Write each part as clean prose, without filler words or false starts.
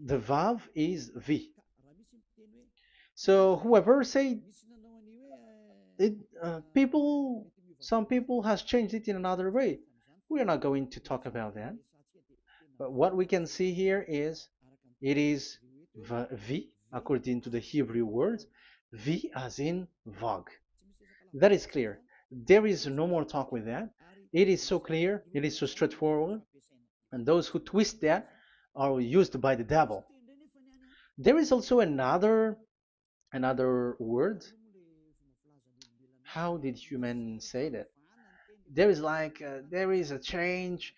The Vav is V. So whoever say it, some people has changed it in another way. We are not going to talk about that. But what we can see here is it is V according to the Hebrew words, V as in Vag. That is clear. There is no more talk with that. It is so clear. It is so straightforward. And those who twist that are used by the devil. There is also another word. How did human say that? There is there is a change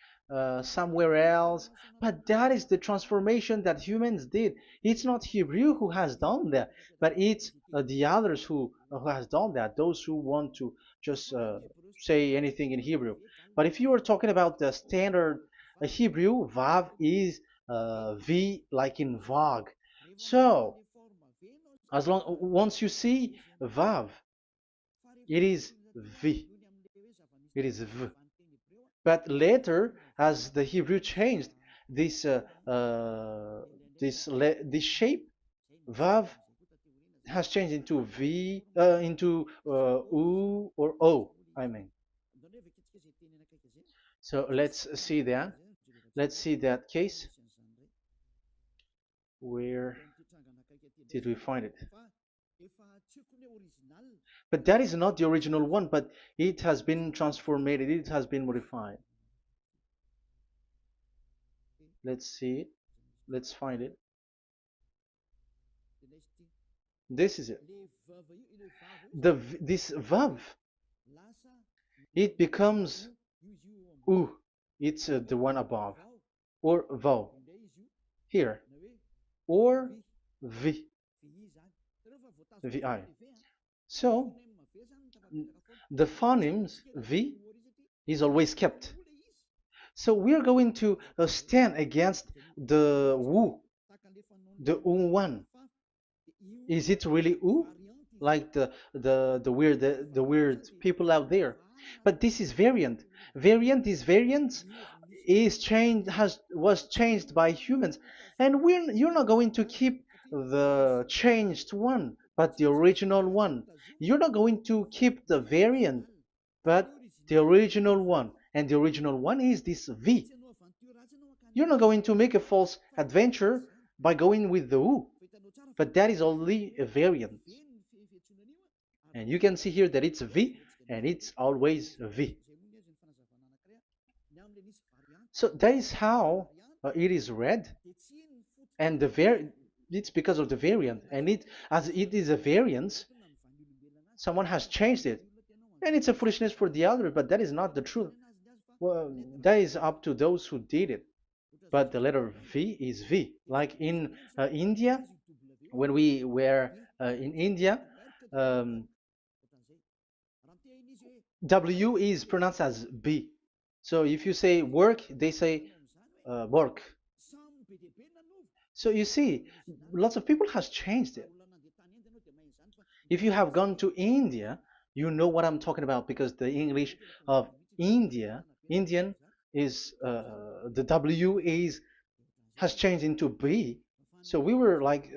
somewhere else, but that is the transformation that humans did. It's not Hebrew who has done that, but it's the others who has done that. Those who want to just say anything in Hebrew. But if you are talking about the standard Hebrew, Vav is V like in Vag. So as long once you see Vav, it is V. It is V. But later, as the Hebrew changed, this this shape Vav has changed into V, into U or O. I mean. So let's see that. Let's see that case. Where did we find it? But that is not the original one, but it has been transformed, it has been modified. Let's see it. Let's find it. This is it. This vav, it becomes u. It's the one above, or vav here, or v, vi. So the phonemes v is always kept. So we are going to stand against the wu, the u one. Is it really u? Like the weird people out there. But this is variant. Variance is changed has was changed by humans, and you're not going to keep the changed one, but the original one. You're not going to keep the variant, but the original one, and the original one is this V. You're not going to make a false adventure by going with the U, but that is only a variant. And you can see here that it's V and it's always V. So that is how it is read, and it's because of the variant, and as it is a variance, someone has changed it, and it's a foolishness for the other, but that is not the truth. Well, that is up to those who did it. But the letter V is V. Like in India, when we were in India, um, W is pronounced as B. So if you say work, they say work. So you see, lots of people has changed it. If you have gone to India, you know what I'm talking about because the English of Indian is the W is has changed into B. So we were like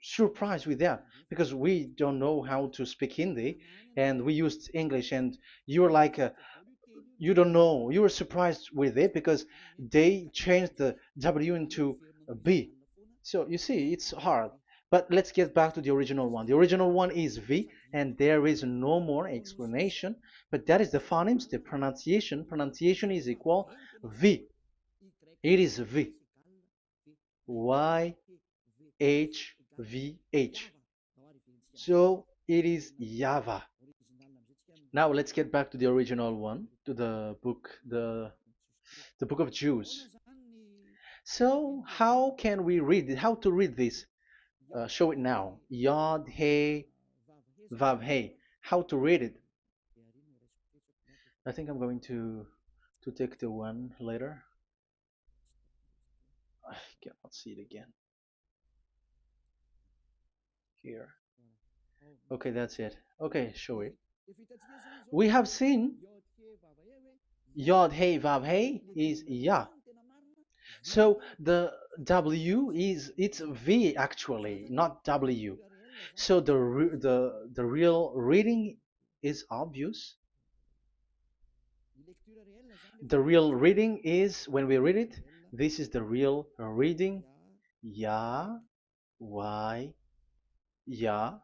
surprised with that because we don't know how to speak Hindi and we used English and you're like you don't know, you were surprised with it because they changed the W into a B. So you see, it's hard. But let's get back to the original one. The original one is V, and there is no more explanation. But that is the phonemes, the pronunciation. Pronunciation is equal V. It is V. Y H V H. So it is YAHVAH. Now let's get back to the original one, to the book, the book of Jews. So how can we read it? How to read this? Show it now. Yod He Vav He. How to read it? I think I'm going to take the one later. I cannot see it again. Here. Okay, that's it. Okay, show it. We have seen Yod He Vav He is Yah. So the W is it's V actually, not W. So the real reading is obvious. The real reading is when we read it, this is the real reading. Ya, Y, Ya,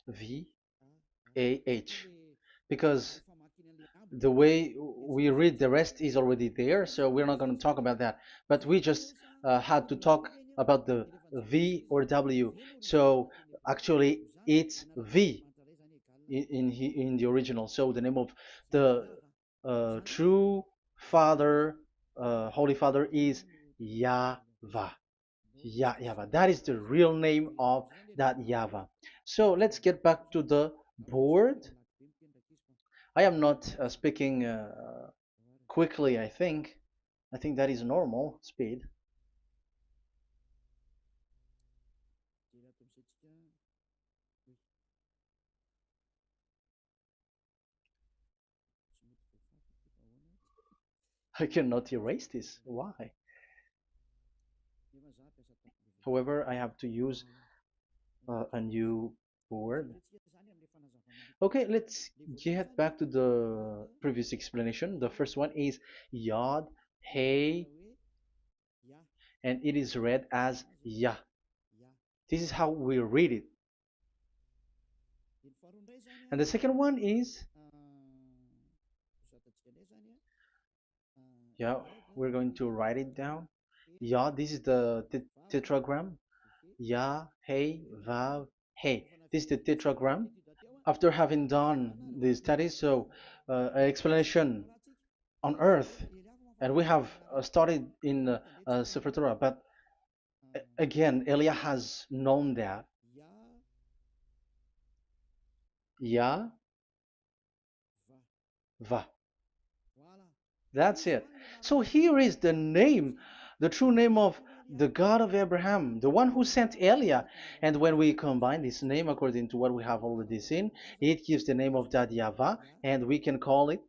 V, A, H. Because the way we read the rest is already there, so we're not going to talk about that. But we just had to talk about the V or W. So actually, it's V in the original. So the name of the true Father, Holy Father, is YAHVAH. YAHVAH. That is the real name of that YAHVAH. So let's get back to the board. I am not speaking quickly, I think. I think that is normal speed. I cannot erase this. Why? However, I have to use a new board. Okay, let's get back to the previous explanation. The first one is Yod, Hey, and it is read as Yah. This is how we read it. And the second one is, yeah, we're going to write it down. Yah, this is the tetragram. Yah, Hey, Vav, Hey. This is the tetragram. After having done the studies, so an explanation on earth, and we have started in Sefer Torah, but again, Elia has known that. Yah, Va. That's it. So here is the name, the true name of the God of Abraham, the one who sent Elia. And when we combine this name according to what we have already seen, it gives the name of that Yahvah, and we can call it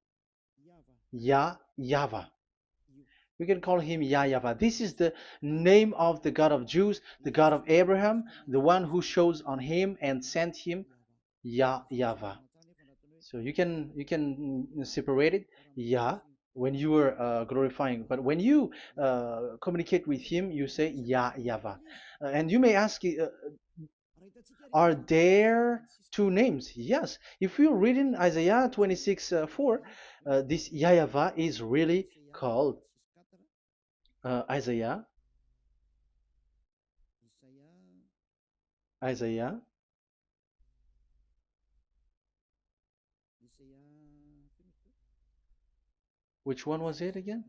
Yahvah. We can call him YAHVAH. This is the name of the God of Jews, the God of Abraham, the one who shows on him and sent him, YAHVAH. So you can separate it, Yah, when you are glorifying, but when you communicate with him, you say YAHVAH. And you may ask, are there two names? Yes. If you read in Isaiah 26 4, this YAHVAH is really called Isaiah, Isaiah. Which one was it again?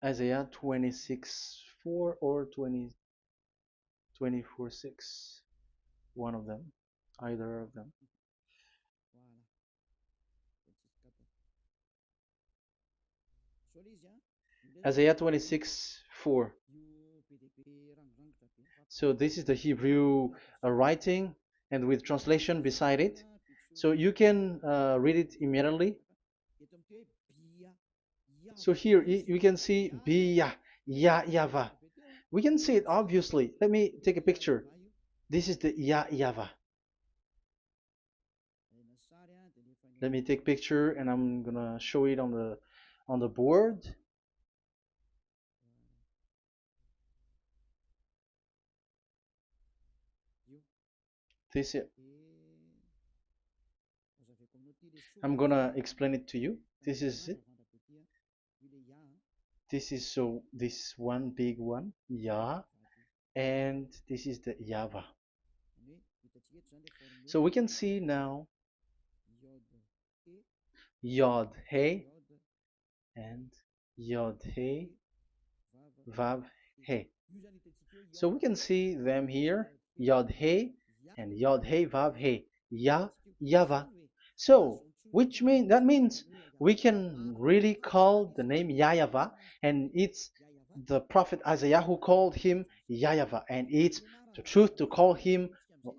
Isaiah 26 4 or 24 6. One of them. Either of them. Isaiah 26 4. So this is the Hebrew writing and with translation beside it. So you can read it immediately. So here you can see Biyah, YAHVAH. We can see it obviously. Let me take a picture. This is the YAHVAH. Let me take picture and I'm gonna show it on the board. This is, I'm gonna explain it to you. This is it. This is so this one big one, Yah, and this is the YAHVAH. So we can see now Yod He and Yod He Vav He. So we can see them here, Yod He and Yod He Vav He, YAHVAH. So that means we can really call the name YAHVAH, and it's the prophet Isaiah who called him YAHVAH, and it's the truth to call him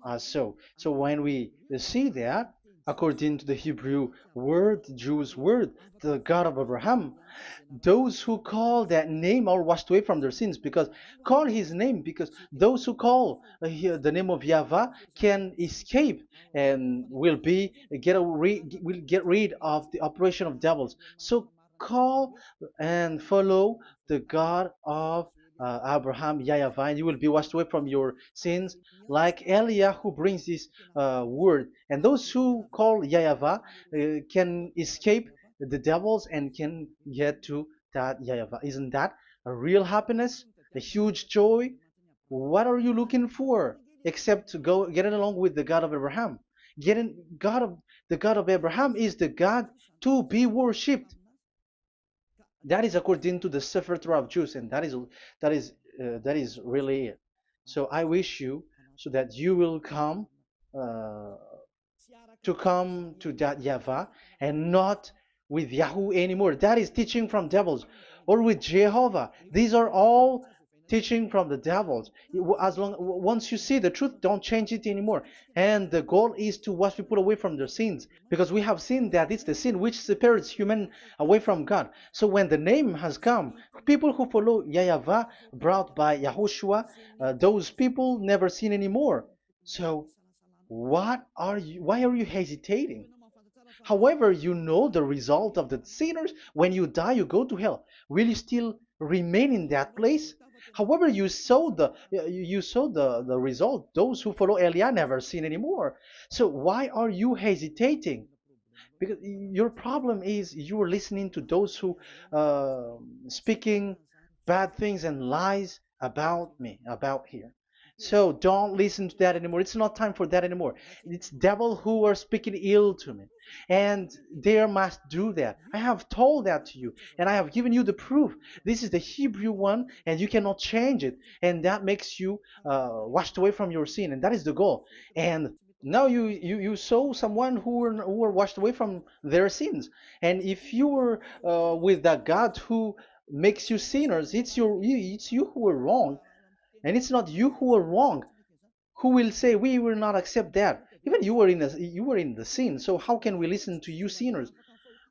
as so. So when we see that, according to the Hebrew word, the Jewish word, the God of Abraham. Those who call that name are washed away from their sins, because call his name, because those who call the name of Yahweh can escape and will get rid of the operation of devils. So call and follow the God of Abraham, Yahweh, and you will be washed away from your sins, like Eliah who brings this word. And those who call Yahweh can escape the devils and can get to that Yahweh. Isn't that a real happiness, a huge joy? What are you looking for except to go getting along with the God of Abraham? Getting God of the God of Abraham is the God to be worshipped. That is according to the Sefer Torah of Jews, and that is really it. So I wish you so that you will uh, come to that Yahweh and not with Yahoo anymore. That is teaching from devils, or with Jehovah. These are all teaching from the devils. As long once you see the truth, don't change it anymore. And the goal is to wash people away from their sins, because we have seen that it's the sin which separates human away from God. So when the name has come, people who follow Yahweh brought by Yahushua, those people never sin anymore. So why are you hesitating? However, you know the result of the sinners. When you die, you go to hell. Will you still remain in that place? However, you saw the result. Those who follow Eliah never sin anymore. So why are you hesitating? Because your problem is you are listening to those who speaking bad things and lies about me, about here. So don't listen to that anymore. It's not time for that anymore. It's devil who are speaking ill to me, and they must do that. I have told that to you, and I have given you the proof. This is the Hebrew one, and you cannot change it, and that makes you washed away from your sin, and that is the goal. And now you saw someone who were washed away from their sins. And if you were with that God who makes you sinners, it's you who are wrong, and it's not you who are wrong. Who will say we will not accept that? Even you were in the sin, so how can we listen to you sinners?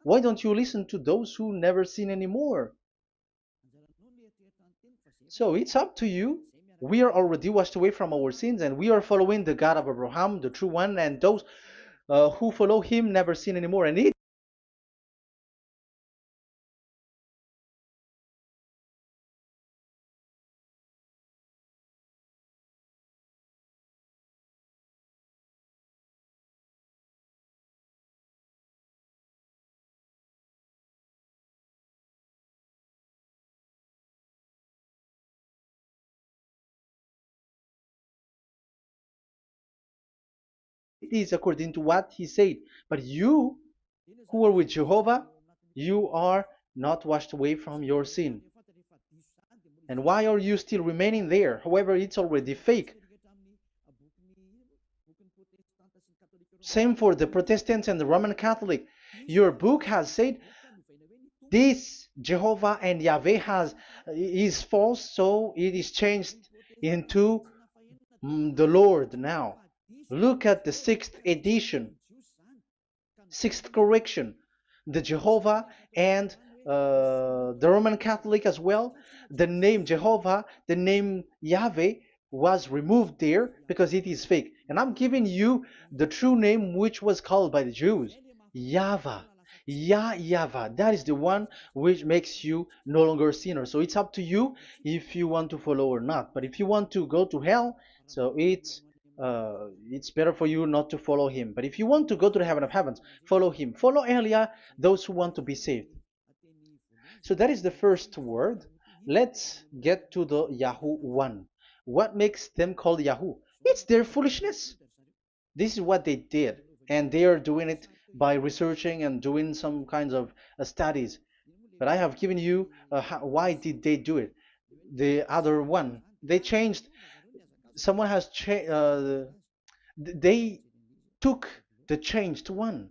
Why don't you listen to those who never sin anymore? So it's up to you. We are already washed away from our sins, and we are following the God of Abraham, the true one, and those who follow him never sin anymore. And it is according to what he said. But you who are with Jehovah, you are not washed away from your sin. And why are you still remaining there? However, it's already fake. Same for the Protestants and the Roman Catholic. Your book has said this Jehovah and Yahweh is false, so it is changed into the Lord now. Look at the sixth edition, sixth correction. The Jehovah and the Roman Catholic as well. The name Jehovah, the name Yahweh was removed there because it is fake. And I'm giving you the true name which was called by the Jews, Yahvah. Yahvah. That is the one which makes you no longer a sinner. So it's up to you if you want to follow or not. But if you want to go to hell, so it's better for you not to follow him. But if you want to go to the heaven of heavens, follow him. Follow Elia, those who want to be saved. So that is the first word. Let's get to the Yahoo one. What makes them called Yahoo? It's their foolishness. This is what they did, and they are doing it by researching and doing some kinds of studies. But I have given you why did they do it. The other one, they changed. Someone has changed. They took the changed one.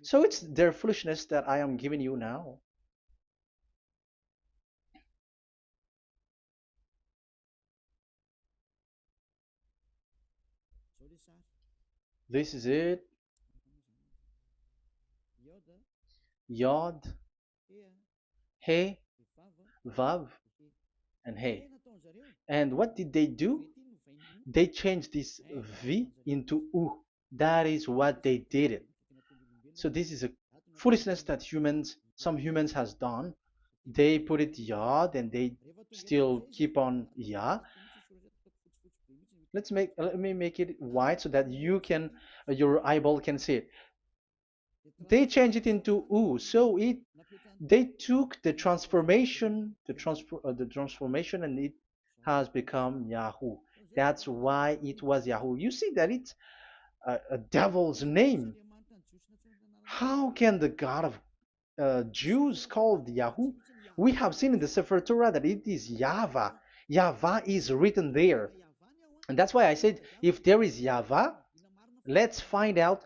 So it's their foolishness that I am giving you now. This is it. Yod, He, Vav, and He. And what did they do? They changed this V into U. That is what they did it. So this is a foolishness that some humans has done. They put it Yod and they still keep on Ya. Let me make it white so that you can your eyeball can see it. They changed it into U. So it they took the transformation, and it has become Yahoo. That's why it was Yahoo. You see that it's a devil's name. How can the God of Jews called Yahoo? We have seen in the Sefer Torah that it is YAHVAH. YAHVAH is written there. And that's why I said, if there is YAHVAH, let's find out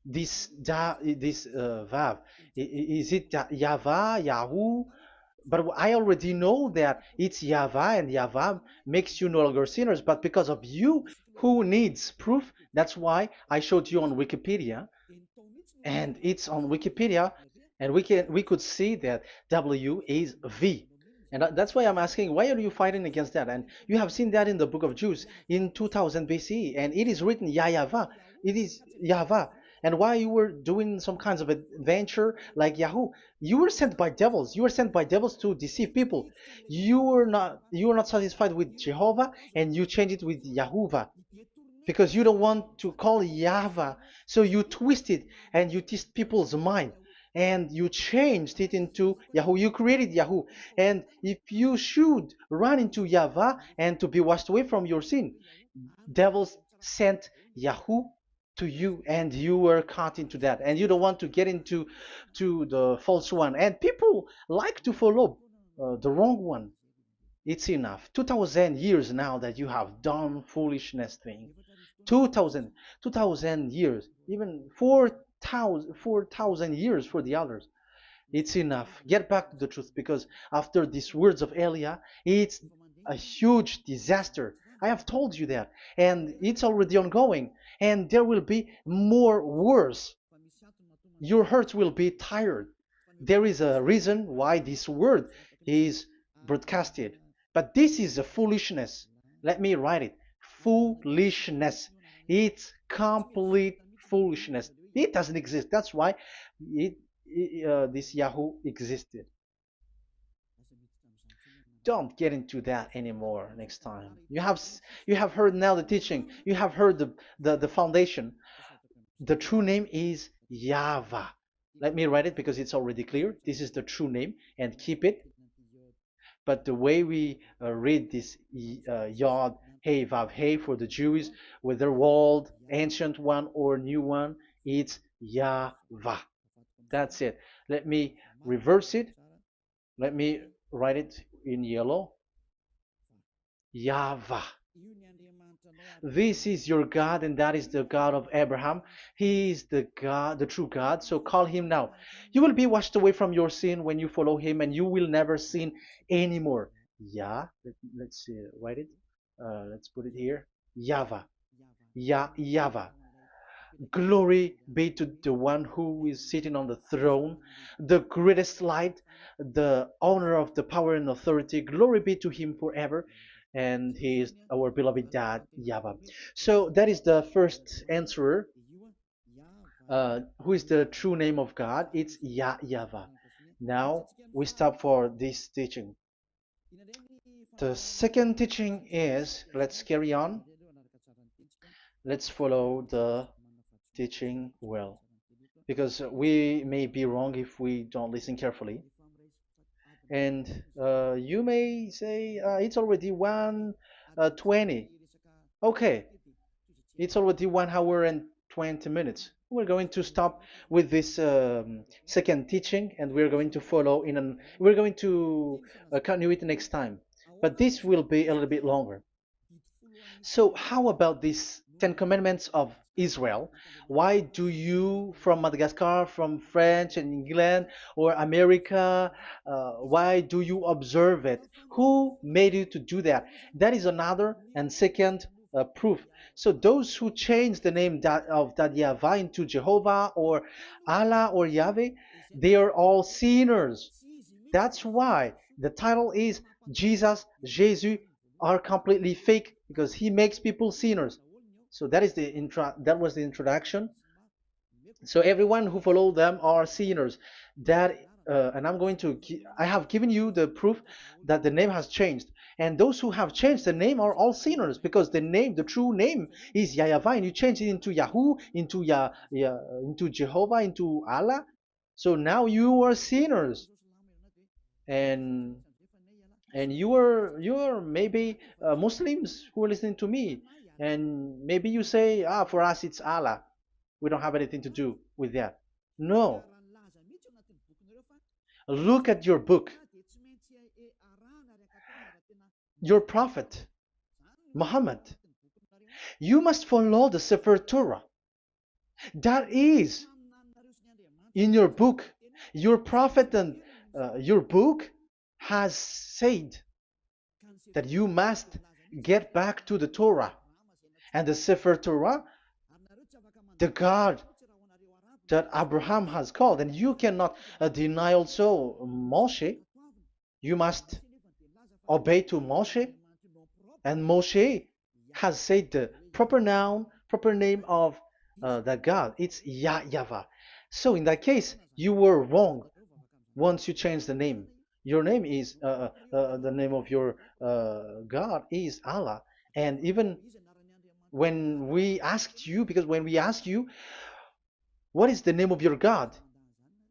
this Vav. Is it YAHVAH, Yahoo? But I already know that it's YAHVAH, and YAHVAH makes you no longer sinners. But because of you, who needs proof? That's why I showed you on Wikipedia, and it's on Wikipedia, and we could see that W is V. And that's why I'm asking, why are you fighting against that? And you have seen that in the book of Jude in 2000 BCE, and it is written Yahvah. It is Yahvah. And why you were doing some kinds of adventure like Yahoo? You were sent by devils. You were sent by devils to deceive people. You were not satisfied with Jehovah, and you changed it with Yahuwah because you don't want to call Yahweh. So you twist it and you twist people's mind and you changed it into Yahoo. You created Yahoo. And if you should run into Yahweh and to be washed away from your sin, devils sent Yahoo to you and you were caught into that and you don't want to get into the false one, and people like to follow the wrong one. It's enough. 2000 years now that you have done foolishness thing. 2000, 2000 years, even 4,000 years for the others. It's enough. Get back to the truth, because after these words of Elia, it's a huge disaster. I have told you that, and it's already ongoing, and there will be more worse. Your heart will be tired. There is a reason why this word is broadcasted. But this is a foolishness. Let me write it. Foolishness. It's complete foolishness. It doesn't exist. That's why this Yahoo existed. Don't get into that anymore next time. You have heard now the teaching. You have heard the foundation. The true name is Yahvah. Let me write it because it's already clear. This is the true name, and keep it. But the way we read this Yod, Hey, Vav, Hey for the Jews, whether old, ancient one, or new one, it's Yahvah. That's it. Let me reverse it. Let me write it in yellow. Yahvah. This is your God, and that is the God of Abraham. He is the God, the true God. So call him now. You will be washed away from your sin when you follow him, and you will never sin anymore. Yeah, let's write it. Let's put it here. Yahvah. Yahvah. Glory be to the one who is sitting on the throne, the greatest light, the owner of the power and authority. Glory be to him forever. And he is our beloved dad, Yahweh. So that is the first answer. Who is the true name of God? It's Yahweh. Now we stop for this teaching. The second teaching is, let's carry on. Let's follow the teaching well, because we may be wrong if we don't listen carefully. And you may say it's already 1:20. Okay, it's already 1 hour and 20 minutes. We're going to stop with this second teaching, and we're going to follow we're going to continue it next time. But this will be a little bit longer. So how about these 10 commandments of Israel? Why do you from Madagascar, from French and England or America, why do you observe it? Who made you to do that? That is another and second proof. So those who change the name of that Yahweh into Jehovah or Allah or Yahweh, they are all sinners. That's why the title is Jesus are completely fake, because he makes people sinners. So that was the introduction. So everyone who follow them are sinners. And I have given you the proof that the name has changed. And those who have changed the name are all sinners, because the true name is Yahavah, and you change it into Yahoo, into Jehovah, into Allah. So now you are sinners, and you are maybe Muslims who are listening to me, and maybe you say, for us it's Allah. We don't have anything to do with that. No. Look at your book. Your prophet, Muhammad. You must follow the Sefer Torah. That is in your book. Your prophet and your book has said that you must get back to the Torah. And the Sefer Torah, the God that Abraham has called, and you cannot deny also Moshe. You must obey to Moshe, and Moshe has said the proper name of that God. It's YAHVAH. So in that case, you were wrong once you change the name. Your name is the name of your God is Allah. And even when we asked you, because when we asked you, what is the name of your God?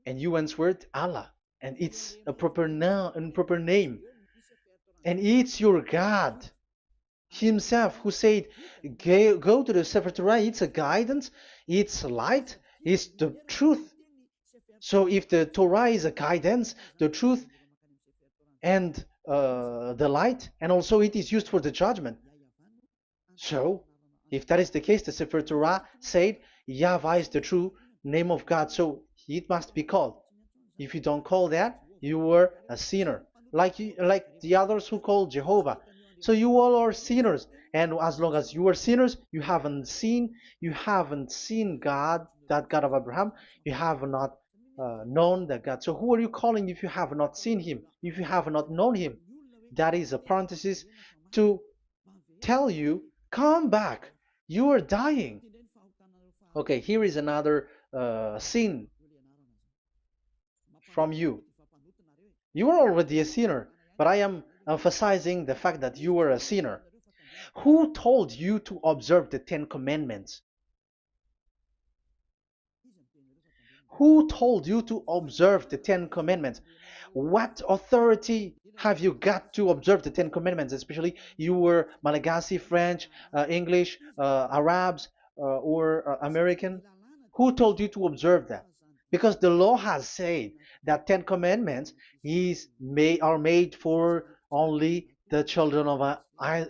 And you answered Allah. And it's a proper name. And it's your God himself who said, go to the Sefer Torah. It's a guidance, it's light, it's the truth. So if the Torah is a guidance, the truth, and the light, and also it is used for the judgment. So if that is the case, the Sefer Torah said Yahweh is the true name of God, so it must be called. If you don't call that, you were a sinner, like the others who call Jehovah. So you all are sinners, and as long as you are sinners, you haven't seen God, that God of Abraham. You have not known that God. So who are you calling if you have not seen him, if you have not known him? That is a parenthesis to tell you, come back, you are dying. Okay, here is another sin from you. You are already a sinner, but I am emphasizing the fact that you are a sinner. Who told you to observe the 10 Commandments? Who told you to observe the 10 Commandments? What authority have you got to observe the 10 Commandments? Especially you were Malagasy, French, English, Arabs, or American. Who told you to observe that? Because the law has said that 10 Commandments are made for only the children of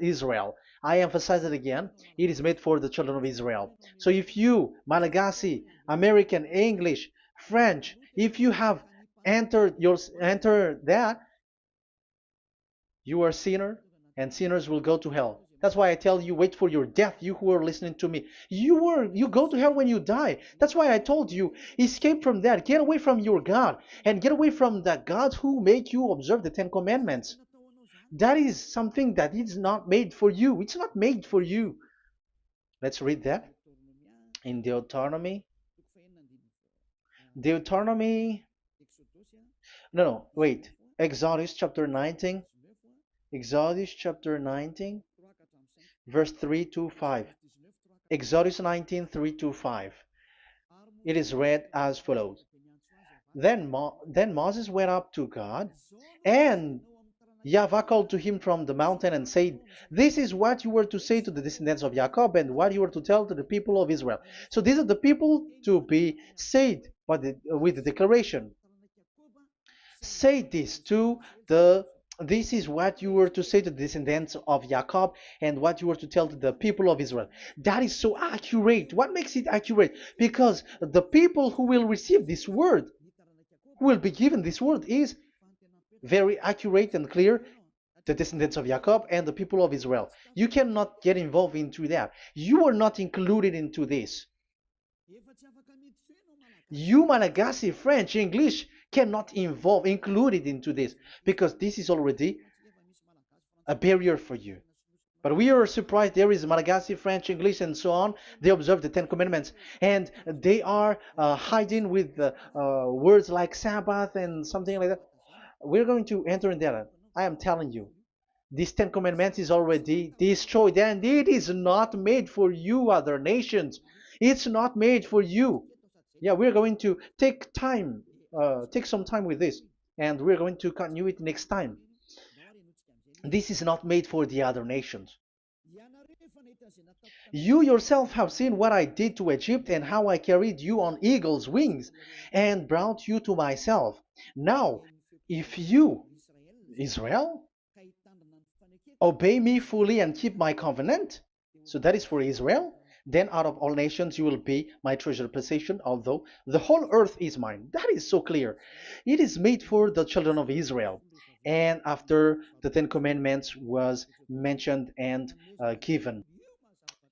Israel. I emphasize it again. It is made for the children of Israel. So if you, Malagasy, American, English, French, if you have entered that, you are a sinner, and sinners will go to hell. That's why I tell you, wait for your death, you who are listening to me. You go to hell when you die. That's why I told you, escape from that. Get away from your God, and get away from the God who make you observe the 10 Commandments. That is something that is not made for you. It's not made for you. Let's read that in Deuteronomy. No, wait. Exodus chapter 19. Exodus chapter 19, verse 3 to 5. Exodus 19, 3 to 5. It is read as follows. Then Moses went up to God, and Yahweh called to him from the mountain and said, this is what you were to say to the descendants of Jacob, and what you were to tell to the people of Israel. So these are the people to be saved with the declaration. Say this this is what you were to say to the descendants of Jacob, and what you were to tell to the people of Israel. That is so accurate. What makes it accurate? Because the people who will receive this word, who will be given this word, is very accurate and clear. the descendants of Jacob and the people of Israel. You cannot get involved into that. You are not included into this. You Malagasy, French, English cannot involve included into this because this is already a barrier for you. But we are surprised there is Malagasy, French, English, and so on. They observe the Ten Commandments, and they are hiding with words like Sabbath and something like that. We're going to enter in that. I am telling you, this Ten Commandments is already destroyed, and it is not made for you, other nations. It's not made for you. Yeah, we're going to take some time with this, and we're going to continue it next time. This is not made for the other nations. You yourself have seen what I did to Egypt and how I carried you on eagle's wings and brought you to myself. Now, if you, Israel, obey me fully and keep my covenant, so that is for Israel, then out of all nations you will be my treasured possession, although the whole earth is mine. That is so clear. It is made for the children of Israel. And after the Ten Commandments was mentioned and given.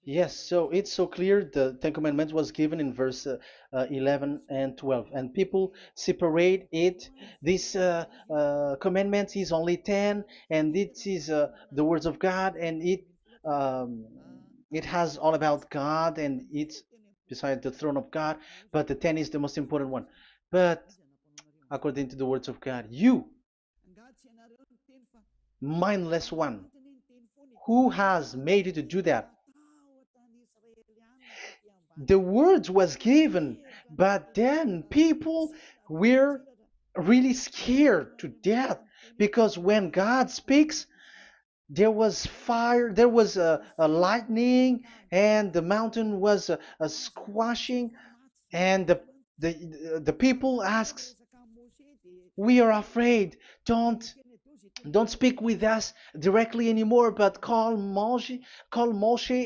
Yes, so it's so clear. The Ten Commandments was given in verse 11 and 12, and people separate it. This commandment is only 10, and it is the words of God, and um, it has all about God, and it's beside the throne of God. But the 10 is the most important one. But according to the words of God, you, mindless one, who has made you to do that? The words was given, but then people were really scared to death because when God speaks, there was fire, there was a lightning, and the mountain was a squashing, and the people asks, "We are afraid. Don't speak with us directly anymore, but call Moshe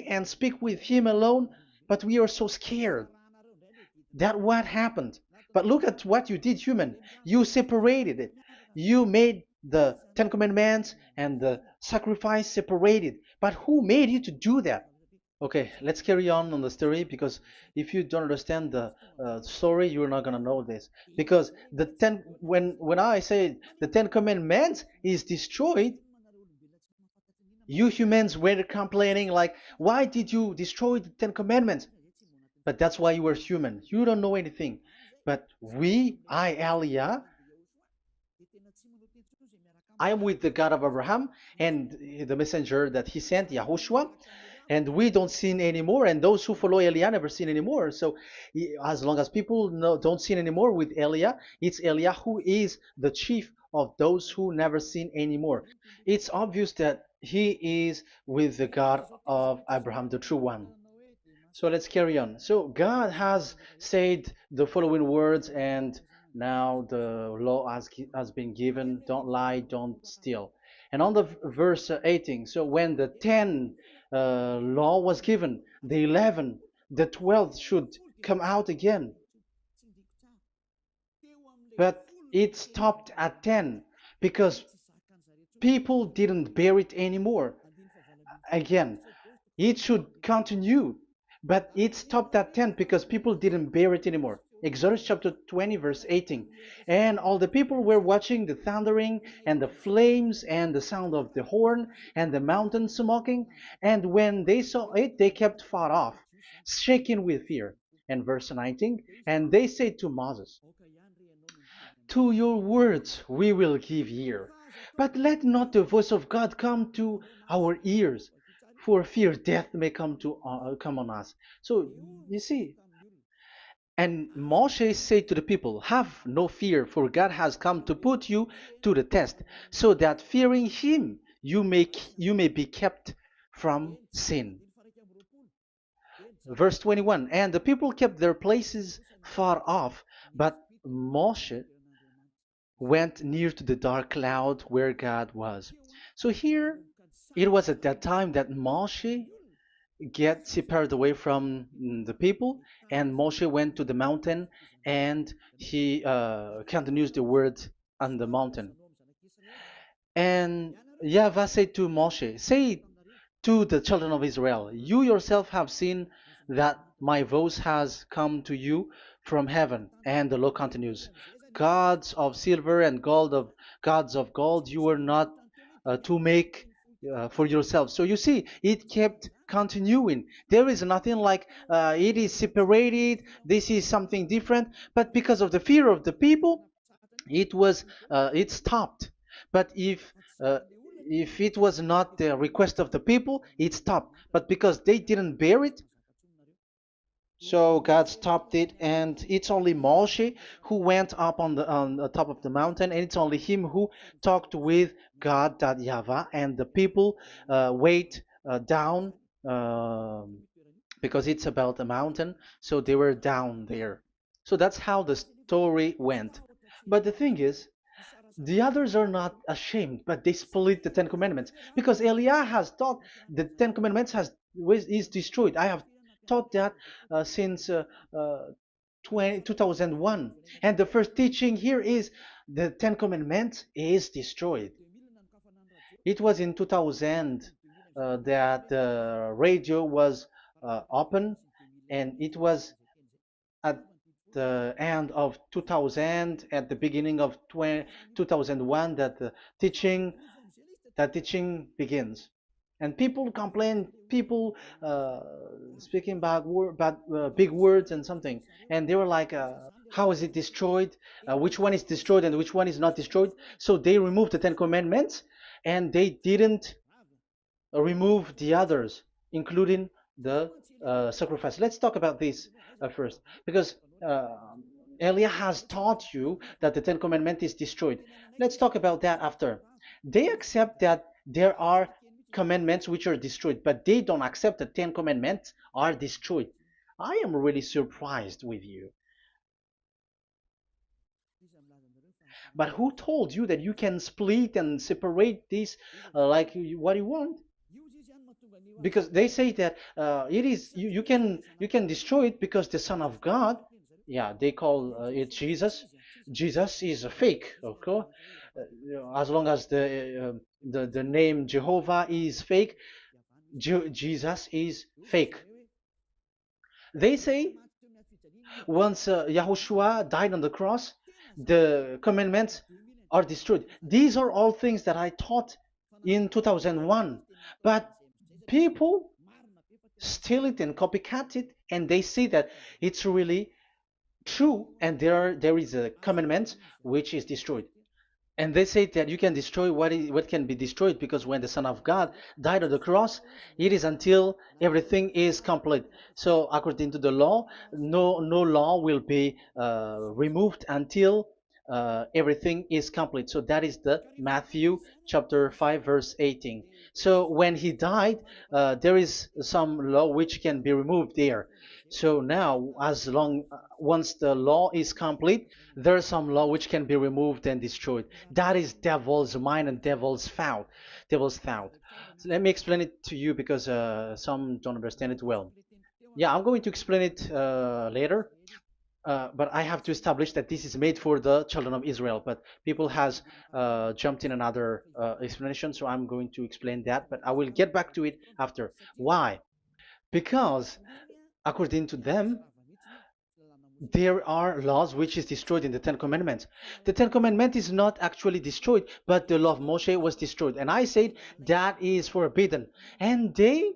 and speak with him alone." But we are so scared. That what happened. But look at what you did, human. You separated it. You made the Ten Commandments and the sacrifice separated. But who made you to do that? Okay, let's carry on the story because if you don't understand the story, you're not gonna know this. Because when I say the Ten Commandments is destroyed, you humans were complaining like, why did you destroy the Ten Commandments? But that's why you are human. You don't know anything. But Elia, I am with the God of Abraham and the messenger that he sent, YAHOSHUAH, and we don't sin anymore, and those who follow Elia never sin anymore. So as long as people don't sin anymore with Elia, it's Elia who is the chief of those who never sin anymore. It's obvious that he is with the God of Abraham, the true one. So let's carry on. So God has said the following words, and now the law has been given: don't lie, don't steal. And on the verse 18, so when the 10 law was given, the 11, the 12th should come out again. But it stopped at 10 because people didn't bear it anymore. Again, it should continue, but it stopped at 10 because people didn't bear it anymore. Exodus chapter 20, verse 18. And all the people were watching the thundering and the flames and the sound of the horn and the mountain smoking. And when they saw it, they kept far off, shaking with fear. And verse 19, and they said to Moses, to your words we will give ear, but let not the voice of God come to our ears, for fear death may come on us. So you see, and Moshe said to the people, have no fear, for God has come to put you to the test, so that fearing him you may be kept from sin. Verse 21, and the people kept their places far off, but Moshe went near to the dark cloud where God was. So here, it was at that time that Moshe get separated away from the people, and Moshe went to the mountain, and he continues the word on the mountain. And Yahweh said to Moshe, say to the children of Israel, you yourself have seen that my voice has come to you from heaven. And the law continues, gods of silver and gods of gold you were not to make for yourselves. So you see, it kept continuing. There is nothing like it is separated, this is something different, but because of the fear of the people, it stopped. But uh, if it was not the request of the people, it stopped. But because they didn't bear it, so God stopped it, and it's only Moshe who went up on the top of the mountain, and it's only him who talked with God, that Yahweh, and the people wait down, um because it's about a mountain, so they were down there. So that's how the story went. But the thing is, the others are not ashamed, but they split the Ten Commandments because Eliah has taught the Ten Commandments is destroyed. I have taught that since uh, 2001, and the first teaching here is the Ten Commandments is destroyed. It was in 2000 that the radio was open, and it was at the end of 2000, at the beginning of 2001, that the teaching begins. And people complain, people speaking big words and something, and they were like, how is it destroyed, which one is destroyed and which one is not destroyed. So they removed the Ten Commandments, and they didn't remove the others, including the sacrifice. Let's talk about this first, because Elia has taught you that the Ten Commandments is destroyed. Let's talk about that after. They accept that there are commandments which are destroyed, but they don't accept the Ten Commandments are destroyed. I am really surprised with you. But who told you that you can split and separate this what you want? Because they say that it is you can destroy it because the Son of God, yeah, they call it Jesus. Jesus is a fake, okay? As long as the name Jehovah is fake, Jesus is fake. They say once Yahushua died on the cross, the commandments are destroyed. These are all things that I taught in 2001, but people steal it and copycat it, and they see that it's really true, and there is a commandment which is destroyed. And they say that you can destroy what can be destroyed, because when the Son of God died on the cross, it is until everything is complete. So according to the law, no law will be removed until everything is complete. So that is the Matthew chapter 5 verse 18. So when he died, there is some law which can be removed there. So now, as long once the law is complete, there is some law which can be removed and destroyed. That is devil's mind and devil's thought. Devil's thought. So let me explain it to you, because some don't understand it well. Yeah, I'm going to explain it later. But I have to establish that this is made for the children of Israel. But people has jumped in another explanation, so I'm going to explain that. But I will get back to it after. Why? Because according to them, there are laws which is destroyed in the Ten Commandments. The Ten Commandment is not actually destroyed, but the law of Moshe was destroyed. And I said that is forbidden. And they,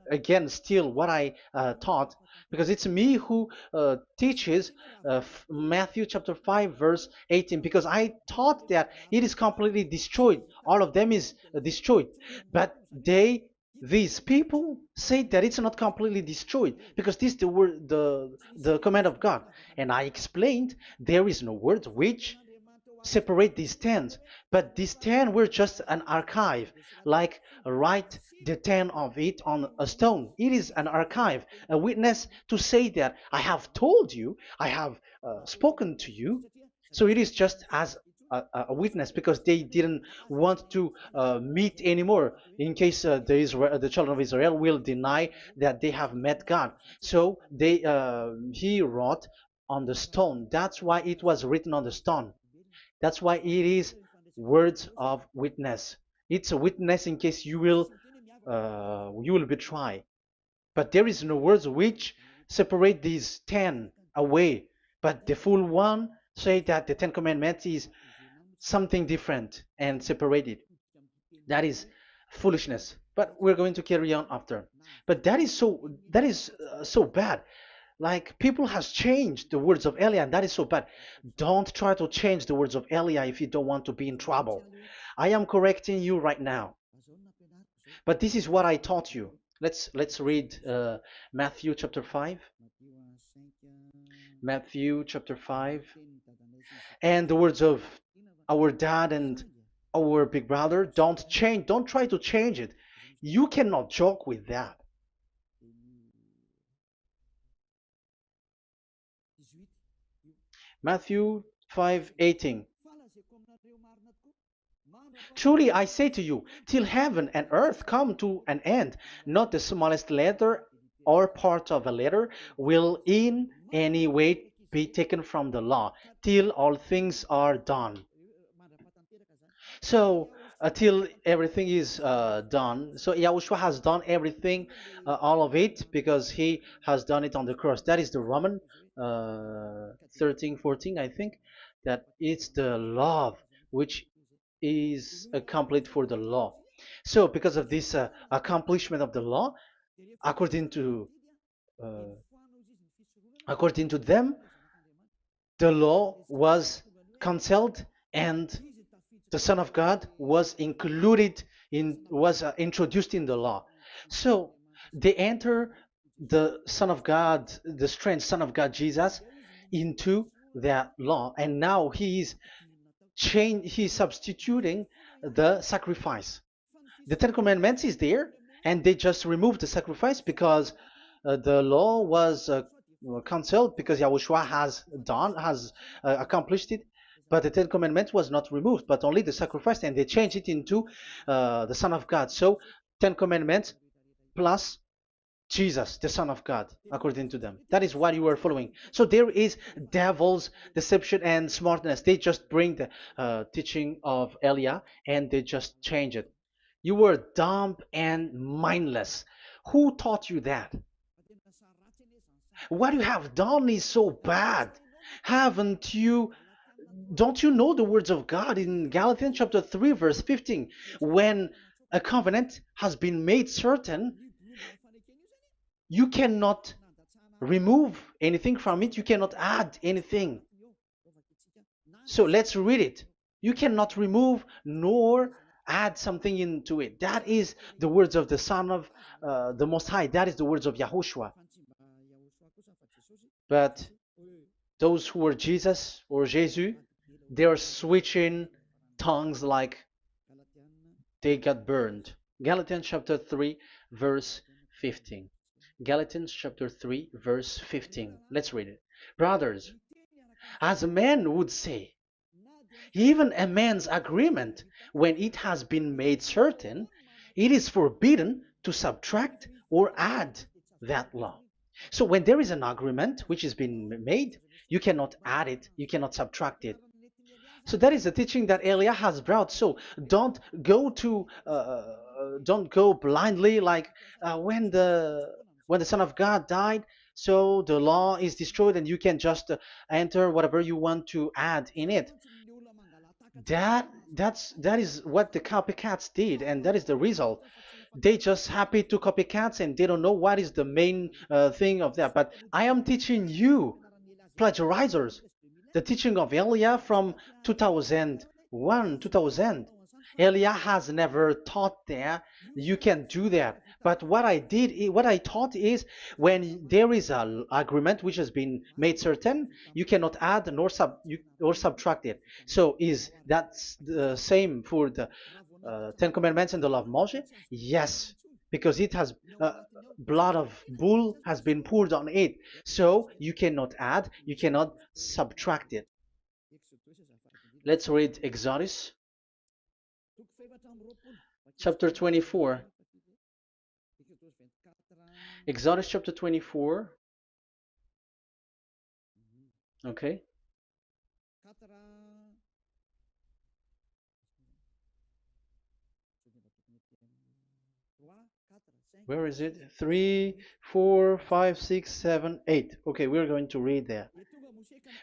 again, steal what I taught, because it's me who teaches Matthew chapter 5, verse 18, because I taught that it is completely destroyed. All of them is destroyed. But these people say that it's not completely destroyed, because this is the word, the command of God. And I explained there is no word which separate these tens, but these 10 were just an archive, like write the 10 of it on a stone. It is an archive, a witness to say that I have told you, I have spoken to you. So it is just as a witness, because they didn't want to meet anymore, in case the children of Israel will deny that they have met God. So he wrote on the stone. That's why it was written on the stone. That's why it is words of witness. It's a witness in case you will betray. But there is no words which separate these 10 away. But the full one say that the Ten Commandments is something different and separated. That is foolishness. But we're going to carry on after. But that is so bad. Like people has changed the words of Elia, and that is so bad. Don't try to change the words of Elia if you don't want to be in trouble. I am correcting you right now. But this is what I taught you. Let's read Matthew chapter 5. Matthew chapter 5. And the words of our dad and our big brother, don't try to change it. You cannot joke with that. Matthew 5:18. Truly I say to you, till heaven and earth come to an end, not the smallest letter or part of a letter will in any way be taken from the law, till all things are done. So till everything is done, so Yahushua has done everything, all of it, because he has done it on the cross. That is the Roman 13, 14, I think, that it's the love which is complete for the law. So because of this accomplishment of the law, according to uh, according to them, the law was cancelled and the Son of God was introduced in the law. So they enter the Son of God, the strange Son of God Jesus, into that law, and now he's substituting the sacrifice. The Ten Commandments is there, and they just removed the sacrifice because the law was cancelled because Yahushua has accomplished it. But the Ten Commandments was not removed, but only the sacrifice, and they changed it into the Son of God. So Ten Commandments plus Jesus, the Son of God, according to them. That is what you are following. So there is devil's deception and smartness. They just bring the teaching of Elia and they just change it. You were dumb and mindless. Who taught you that? What you have done is so bad. Haven't you? Don't you know the words of God in Galatians chapter 3, verse 15? When a covenant has been made certain, you cannot remove anything from it, you cannot add anything. So let's read it. You cannot remove nor add something into it. That is the words of the Son of the Most High. That is the words of Yahushua. But those who were Jesus or Jesus, they are switching tongues like they got burned. Galatians chapter 3, verse 15. Galatians chapter 3, verse 15. Let's read it. Brothers, as a man would say, even a man's agreement, when it has been made certain, it is forbidden to subtract or add that law. So when there is an agreement which has been made, you cannot add it, you cannot subtract it. So that is the teaching that Elia has brought. So don't go blindly like when the Son of God died. So the law is destroyed, and you can just enter whatever you want to add in it. That is what the copycats did, and that is the result. They just happy to copycats, and they don't know what is the main thing of that. But I am teaching you plagiarizers the teaching of Elia from 2001, 2000. Elia has never taught that you can do that. But what I taught is when there is an agreement which has been made certain, you cannot add or subtract it. So is that the same for the Ten Commandments and the law of Moshe? Yes, because it has blood of bull has been poured on it. So you cannot add, you cannot subtract it. Let's read Exodus chapter 24. Exodus chapter 24. Okay. Where is it? 3, 4, 5, 6, 7, 8. Okay, we're going to read there.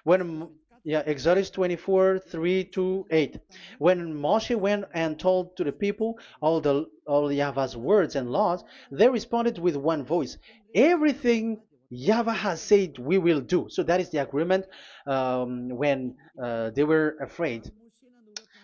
When yeah, Exodus 24, 3 to 8. When Moshe went and told to the people all Yahweh's words and laws, they responded with one voice. Everything Yahweh has said we will do. So that is the agreement when they were afraid.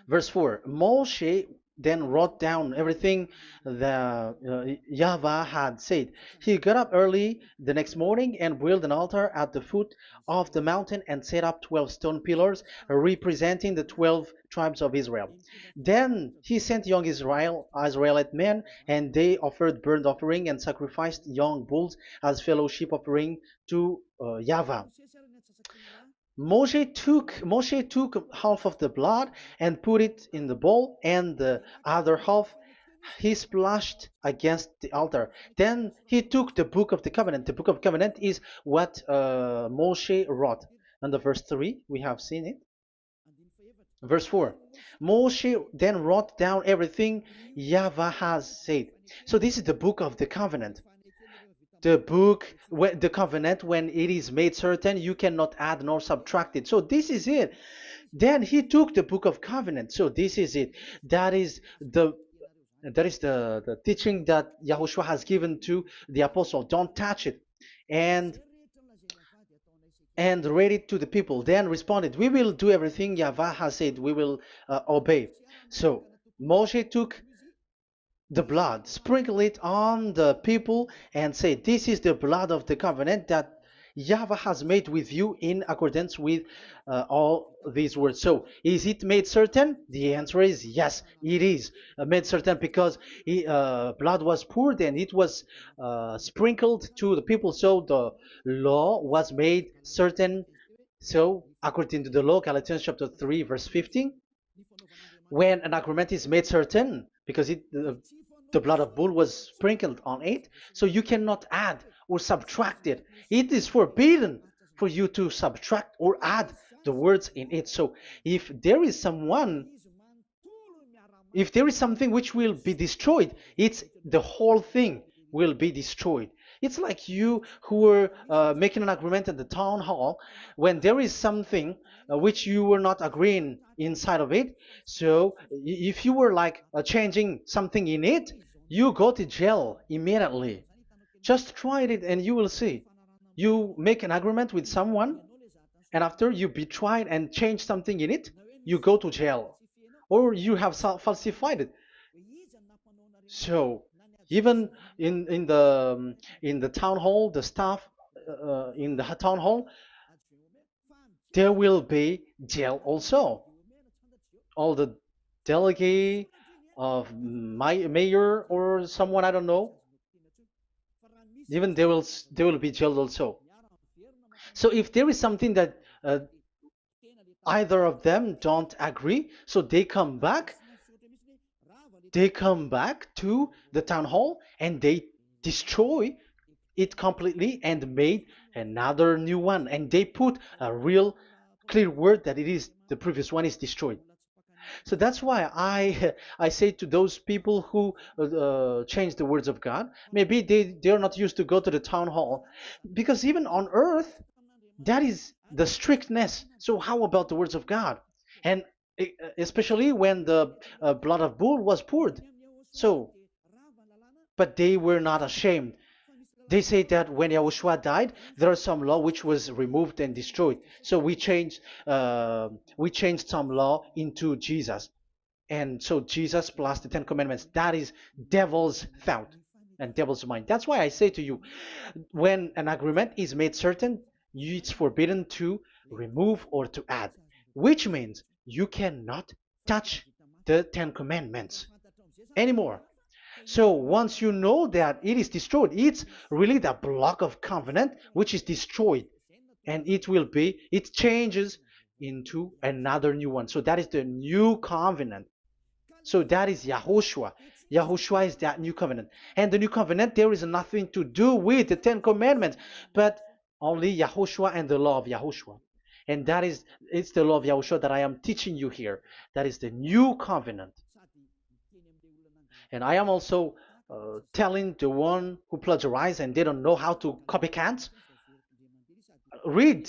Verse 4, Moshe then wrote down everything the Yahweh had said. He got up early the next morning and built an altar at the foot of the mountain and set up 12 stone pillars representing the 12 tribes of Israel. Then he sent young Israelite men, and they offered burnt offering and sacrificed young bulls as fellowship offering to Yahweh. Moshe took half of the blood and put it in the bowl, and the other half he splashed against the altar. Then he took the book of the covenant. The book of covenant is what Moshe wrote. And the verse 3, we have seen it. Verse 4, Moshe then wrote down everything Yahweh has said. So this is the book of the covenant. The covenant, when it is made certain, you cannot add nor subtract it. So this is it. Then he took the book of covenant. So this is it. That is the teaching that Yahushua has given to the apostle. Don't touch it. And read it to the people. Then responded, we will do everything Yahweh has said. We will obey. So Moshe took the blood, sprinkle it on the people, and say, this is the blood of the covenant that Yahweh has made with you in accordance with all these words. So, is it made certain? The answer is yes, it is made certain, because blood was poured and it was sprinkled to the people. So, the law was made certain. So, according to the law, Galatians chapter 3, verse 15, when an agreement is made certain, because the blood of bull was sprinkled on it, so you cannot add or subtract it. It is forbidden for you to subtract or add the words in it. So if there is something which will be destroyed, it's the whole thing will be destroyed. It's like you who were making an agreement at the town hall, when there is something which you were not agreeing inside of it. So if you were like changing something in it, you go to jail immediately. Just try it and you will see. You make an agreement with someone, and after you betray and change something in it, you go to jail, or you have falsified it. So even in the town hall, the staff in the town hall, there will be jail also. All the delegate of my mayor or someone, I don't know, even they will be jailed also. So if there is something that either of them don't agree, so they come back to the town hall and they destroy it completely and made another new one, and they put a real clear word that it is the previous one is destroyed. So that's why I say to those people who change the words of God, maybe they're not used to go to the town hall, because even on earth that is the strictness. So how about the words of God? And especially when the blood of bull was poured. So, but they were not ashamed. They say that when Yahushua died, there are some law which was removed and destroyed. So we changed some law into Jesus, and so Jesus plus the Ten Commandments. That is devil's thought and devil's mind. That's why I say to you, when an agreement is made certain, it's forbidden to remove or to add, which means you cannot touch the Ten Commandments anymore. So once you know that it is destroyed, it's really the block of covenant which is destroyed, and it changes into another new one. So that is the new covenant. So that is Yahushua. Yahushua is that new covenant. And the new covenant, there is nothing to do with the Ten Commandments, but only Yahushua and the law of Yahushua. And it's the law of Yahushua that I am teaching you here. That is the new covenant. And I am also telling the one who plagiarized and they don't know how to copycat, read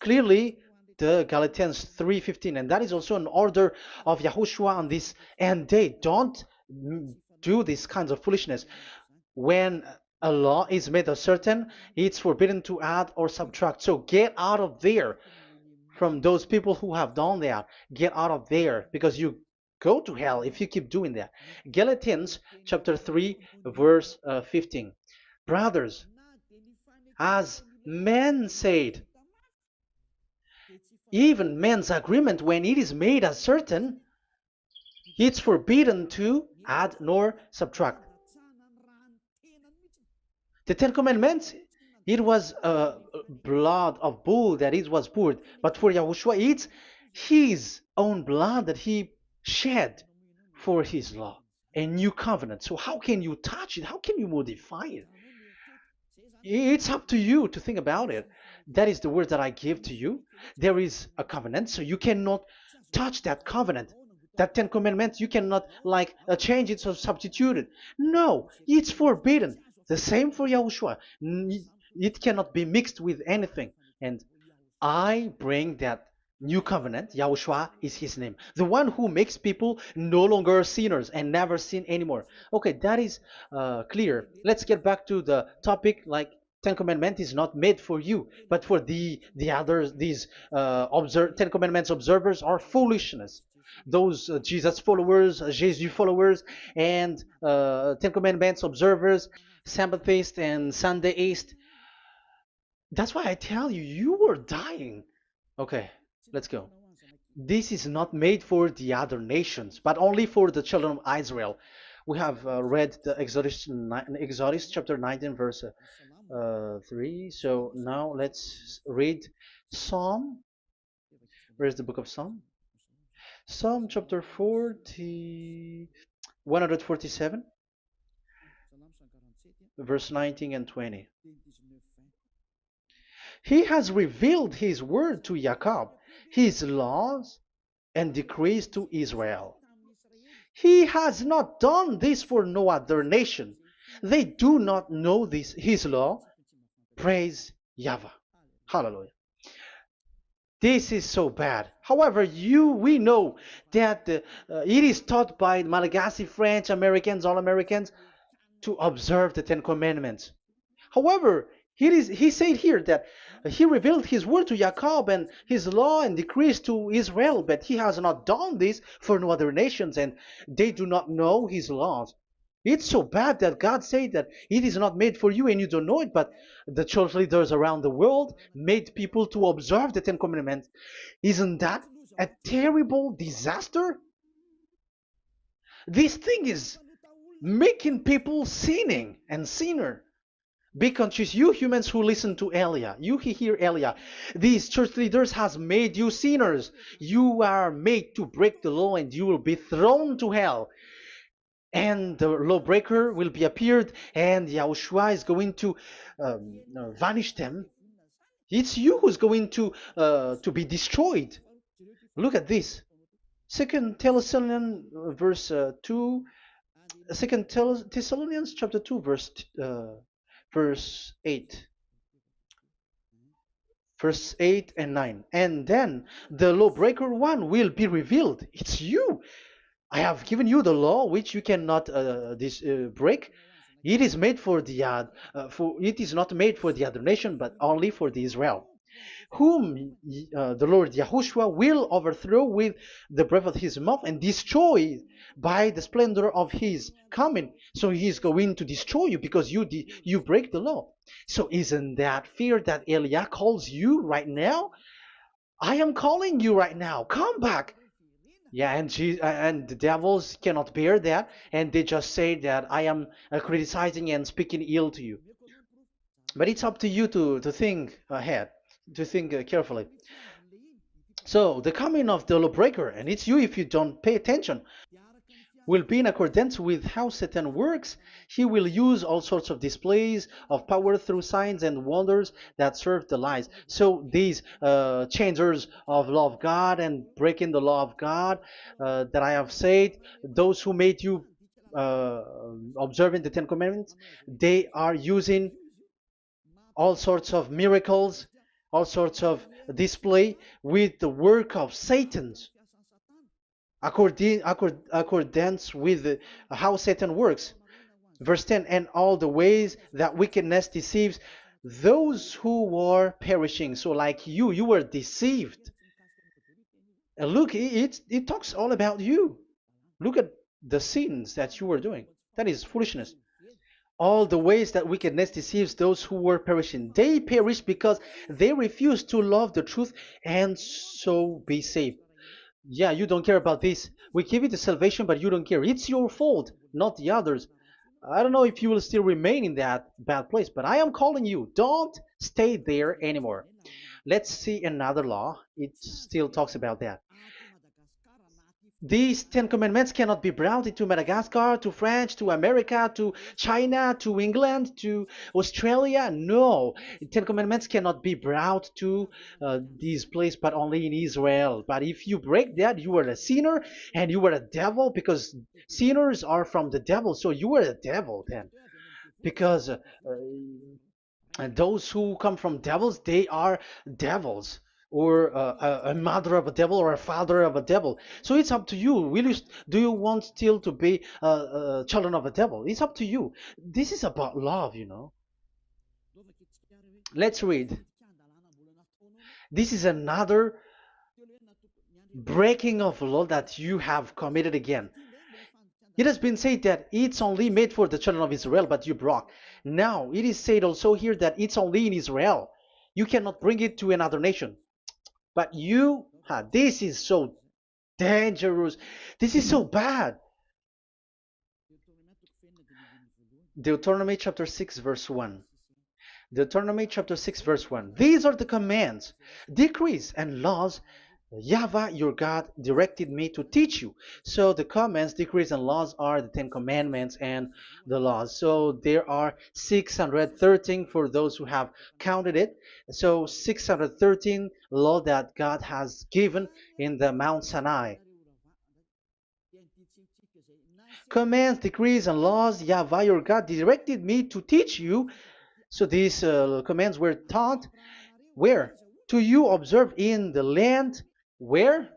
clearly the Galatians 3:15, and that is also an order of Yahushua on this end day. Don't do these kinds of foolishness. When a law is made certain, it's forbidden to add or subtract. So get out of there from those people who have done that. Get out of there, because you go to hell if you keep doing that. Galatians chapter 3 verse 15. Brothers, as men said, even men's agreement, when it is made as certain, it's forbidden to add nor subtract. The Ten Commandments, it was blood of bull that it was poured, but for Yahushua, it's his own blood that he shed for his law, a new covenant. So how can you touch it? How can you modify it? It's up to you to think about it. That is the word that I give to you. There is a covenant, so you cannot touch that covenant. That Ten Commandments, you cannot like change it or substitute it. No, it's forbidden. The same for Yahushua. It cannot be mixed with anything. And I bring that new covenant. Yahushua is his name. The one who makes people no longer sinners and never sin anymore. Okay, that is clear. Let's get back to the topic. Like, Ten Commandments is not made for you, but for the others. These Ten Commandments observers are foolishness. Those Jesus followers, Jesus followers, and Ten Commandments observers, Sabbathists and Sundayist. That's why I tell you, you were dying. Okay, let's go. This is not made for the other nations, but only for the children of Israel. We have read the Exodus chapter 19, verse 3. So now let's read Psalm. Where's the book of Psalm? Psalm chapter 40, 147, verse 19 and 20. He has revealed his word to Jacob, his laws and decrees to Israel. He has not done this for no other nation. They do not know this, his law. Praise YAHVAH. Hallelujah. This is so bad. However, we know that it is taught by Malagasy, French, Americans, all Americans, to observe the Ten Commandments. However, he said here that he revealed his word to Jacob and his law and decrees to Israel, but he has not done this for no other nations, and they do not know his laws. It's so bad that God said that it is not made for you and you don't know it, but the church leaders around the world made people to observe the Ten Commandments. Isn't that a terrible disaster? This thing is making people sinning and sinner. Be conscious, you humans who listen to Elia, you hear Elia. These church leaders has made you sinners. You are made to break the law and you will be thrown to hell. And the lawbreaker will be appeared and Yahushua is going to vanish them. It's you who's going to be destroyed. Look at this. Second Thessalonians verse 2. Second Thessalonians chapter 2 verse 8. Verse 8 and 9. And then the lawbreaker one will be revealed. It's you. I have given you the law which you cannot break. It is made for the it is not made for the other nation, but only for the Israel, whom the Lord Yahushua will overthrow with the breath of his mouth and destroy by the splendor of his coming. So he is going to destroy you because you break the law. So isn't that fear that Elia calls you right now? I am calling you right now. Come back. Yeah, and the devils cannot bear that, and they just say that I am criticizing and speaking ill to you. But it's up to you to think ahead, to think carefully. So the coming of the lawbreaker, and it's you if you don't pay attention, will be in accordance with how Satan works. He will use all sorts of displays of power through signs and wonders that serve the lies. So these changers of law of God and breaking the law of God that I have said, those who made you observing the Ten Commandments, they are using all sorts of miracles, all sorts of display with the work of Satan's, accordance with how Satan works. Verse 10, and all the ways that wickedness deceives those who are perishing. So like you were deceived. And look, it talks all about you. Look at the sins that you were doing. That is foolishness. All the ways that wickedness deceives those who were perishing. They perish because they refuse to love the truth and so be saved. Yeah, you don't care about this. We give you the salvation, but you don't care. It's your fault, not the others. I don't know if you will still remain in that bad place, but I am calling you. Don't stay there anymore. Let's see another law. It still talks about that. These Ten Commandments cannot be brought into Madagascar, to France, to America, to China, to England, to Australia. No, Ten Commandments cannot be brought to these places, but only in Israel. But if you break that, you are a sinner and you are a devil, because sinners are from the devil. So you are a devil then, because and those who come from devils, they are devils, or a mother of a devil, or a father of a devil. So it's up to you. Do you want still to be children of a devil? It's up to you. This is about love, you know. Let's read. This is another breaking of law that you have committed again. It has been said that it's only made for the children of Israel, but you broke. Now, it is said also here that it's only in Israel. You cannot bring it to another nation. But this is so dangerous. This is so bad. Deuteronomy chapter 6, verse 1. Deuteronomy chapter 6, verse 1. These are the commands, decrees, and laws YAHVAH, your God, directed me to teach you. So the commands, decrees, and laws are the Ten Commandments and the laws. So there are 613 for those who have counted it. So 613 law that God has given in the Mount Sinai. Commands, decrees, and laws, YAHVAH, your God, directed me to teach you. So these commands were taught where? To you observe in the land. Where?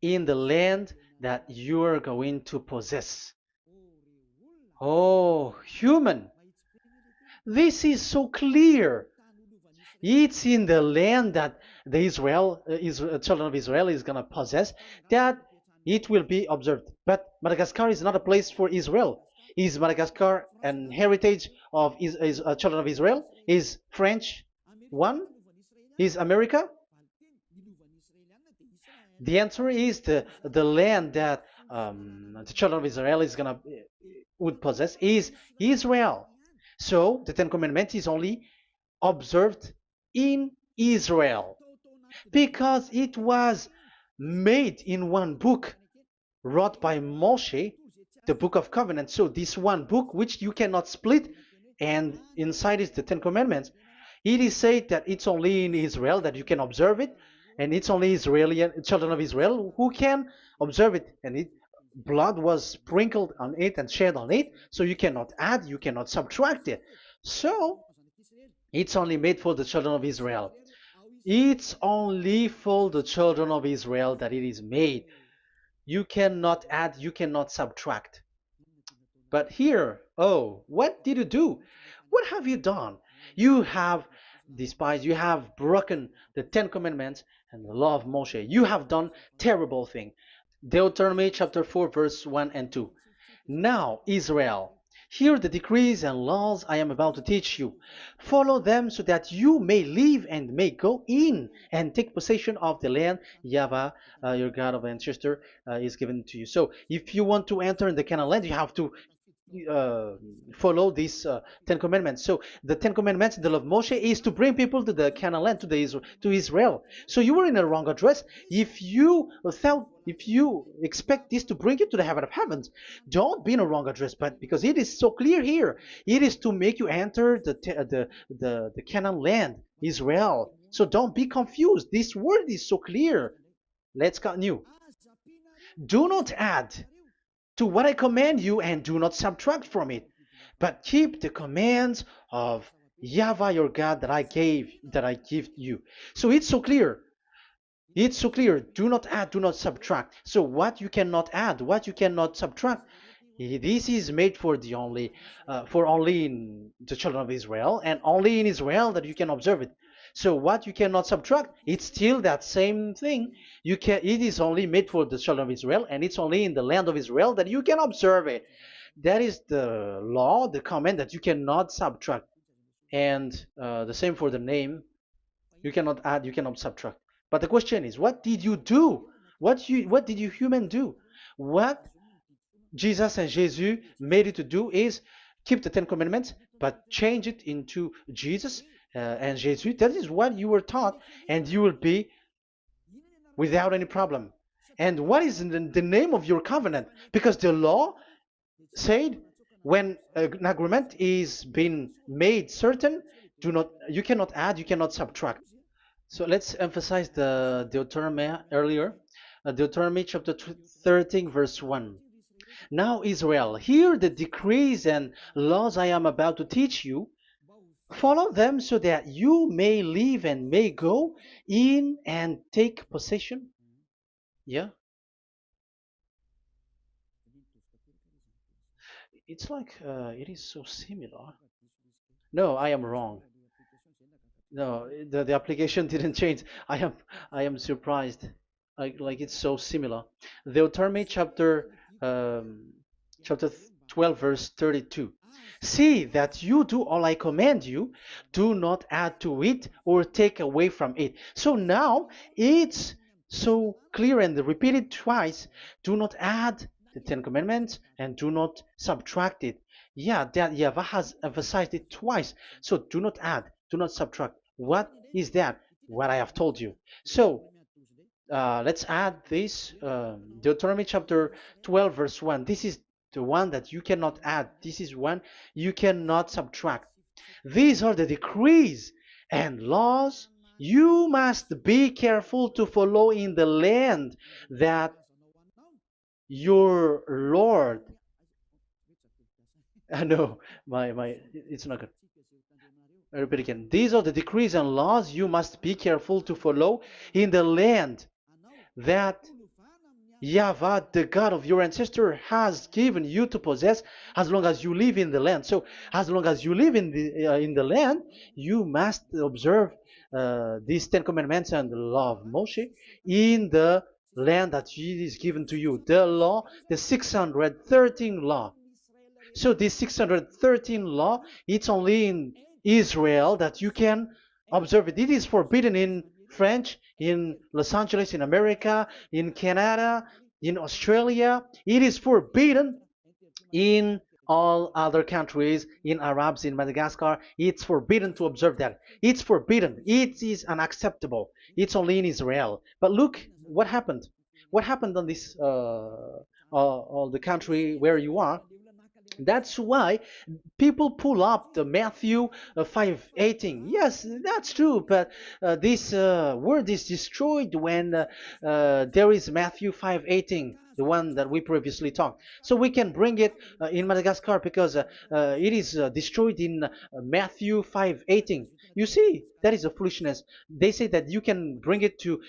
In the land that you are going to possess. Oh, human. This is so clear. It's in the land that the children of Israel is going to possess, that it will be observed. But Madagascar is not a place for Israel. Is Madagascar an heritage of children of Israel? Is French one? Is America? The answer is the land that the children of Israel would possess is Israel. So the Ten Commandments is only observed in Israel, because it was made in one book wrote by Moshe, the Book of Covenant. So this one book, which you cannot split, and inside is the Ten Commandments. It is said that it's only in Israel that you can observe it, and it's only children of Israel who can observe it. And blood was sprinkled on it and shed on it, so you cannot add, you cannot subtract it. So it's only made for the children of Israel. It's only for the children of Israel that it is made. You cannot add, you cannot subtract. But here, oh, what did you do? What have you done? You have despised, you have broken the Ten Commandments and the law of Moshe. You have done terrible thing. Deuteronomy chapter 4, verse 1 and 2. Now, Israel, hear the decrees and laws I am about to teach you. Follow them so that you may live and may go in and take possession of the land YAHVAH, your God of ancestor, is given to you. So if you want to enter in the Canaan land, you have to follow these Ten Commandments. So the Ten Commandments, the law of Moshe, is to bring people to the Canaan land, to Israel. So you were in a wrong address. If you expect this to bring you to the heaven of heavens, don't be in a wrong address. But because it is so clear here, it is to make you enter the Canaan land, Israel. So don't be confused. This word is so clear. Let's continue. Do not add to what I command you, and do not subtract from it, but keep the commands of Yahweh your God that I give you. So it's so clear. It's so clear. Do not add, do not subtract. So what you cannot add, what you cannot subtract, this is made for only in the children of Israel, and only in Israel that you can observe it. So what you cannot subtract, it's still that same thing. It is only made for the children of Israel, and it's only in the land of Israel that you can observe it. That is the law, the command that you cannot subtract. And the same for the name. You cannot add, you cannot subtract. But the question is, what did you do? What did you human do? What Jesus and Jesus made you to do is keep the Ten Commandments, but change it into Jesus and Jesus. That is what you were taught, and you will be without any problem. And what is the name of your covenant? Because the law said when an agreement is being made certain, you cannot add, you cannot subtract. So let's emphasize the Deuteronomy earlier. Deuteronomy chapter 13, verse 1. Now, Israel, hear the decrees and laws I am about to teach you. Follow them so that you may live and may go in and take possession. Yeah, it's like it is so similar. No, I am wrong. No, the application didn't change. I am surprised. Like it's so similar. Deuteronomy um, chapter 12 verse 32. See that you do all I command you, do not add to it or take away from it. So now it's so clear and repeated twice. Do not add the Ten Commandments and do not subtract it. Yeah, that Yahweh has emphasized it twice. So do not add, do not subtract. What is that? What I have told you. So let's add this Deuteronomy chapter 12, verse 1. This is the one that you cannot add. This is one you cannot subtract. These are the decrees and laws you must be careful to follow in the land that your Lord. No, it's not good. I repeat again. These are the decrees and laws you must be careful to follow in the land that Yahweh, the God of your ancestor, has given you to possess as long as you live in the land. So, as long as you live in the land, you must observe these Ten Commandments and the law of Moshe in the land that is given to you. The law, the 613 law. So this 613 law, it's only in Israel that you can observe it. It is forbidden in French, in Los Angeles, in America, in Canada, in Australia. It is forbidden in all other countries, in Arabs, in Madagascar. It's forbidden to observe that. It's forbidden. It is unacceptable. It's only in Israel. But look what happened. What happened on this the country where you are? That's why people pull up the Matthew 5:18. Yes, that's true, but this word is destroyed when there is Matthew 5:18, the one that we previously talked. So we can bring it in Madagascar because it is destroyed in Matthew 5:18. You see, that is a foolishness. They say that you can bring it to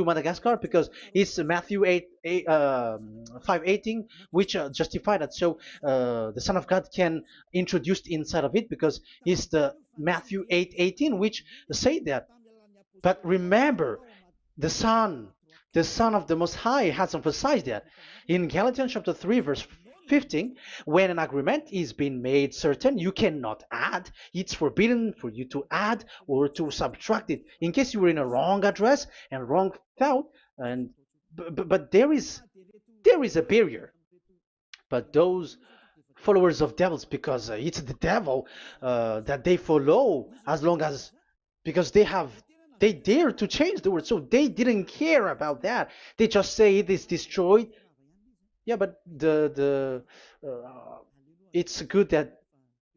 Madagascar because it's Matthew 5:18, which justify that. So the Son of God can introduce inside of it because it's the Matthew 8:18 which say that. But remember, the Son, the Son of the Most High has emphasized that in Galatians chapter 3 verse 15, when an agreement is being made certain, you cannot add. It's forbidden for you to add or to subtract it. In case you were in a wrong address and wrong thought, and but there is a barrier. But those followers of devils, because it's the devil that they follow, as long as because they dare to change the word, so they didn't care about that. They just say it is destroyed. Yeah, but it's good that